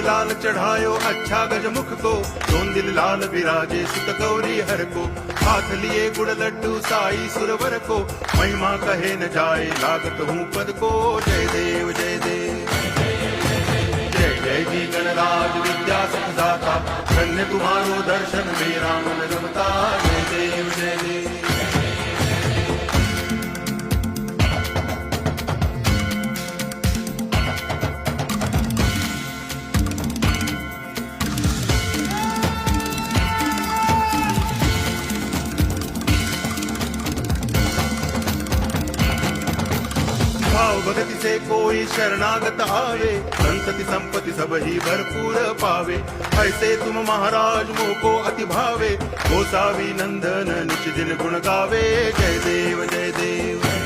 लाल चढ़ायो अच्छा गजमुख को, दोन दिल लाल विराजे सुत गौरी हर को, हाथ लिए गुड़ लड्डू साई सुरवर को, महिमा कहे न जाए लागत हूँ पद को। जय देव जय देव जय जय जी गणराज विद्या सुखदाता, धन्य तुम्हारो दर्शन मेरा मन रमता। जय देव जय देव भाव भगति से कोई शरणागत आवे, संतति संपत्ति सब ही भरपूर पावे। ऐसे तुम महाराज मोको अति भावे, गोसावी नंदन निच दिन गुण गावे। जय देव जय देव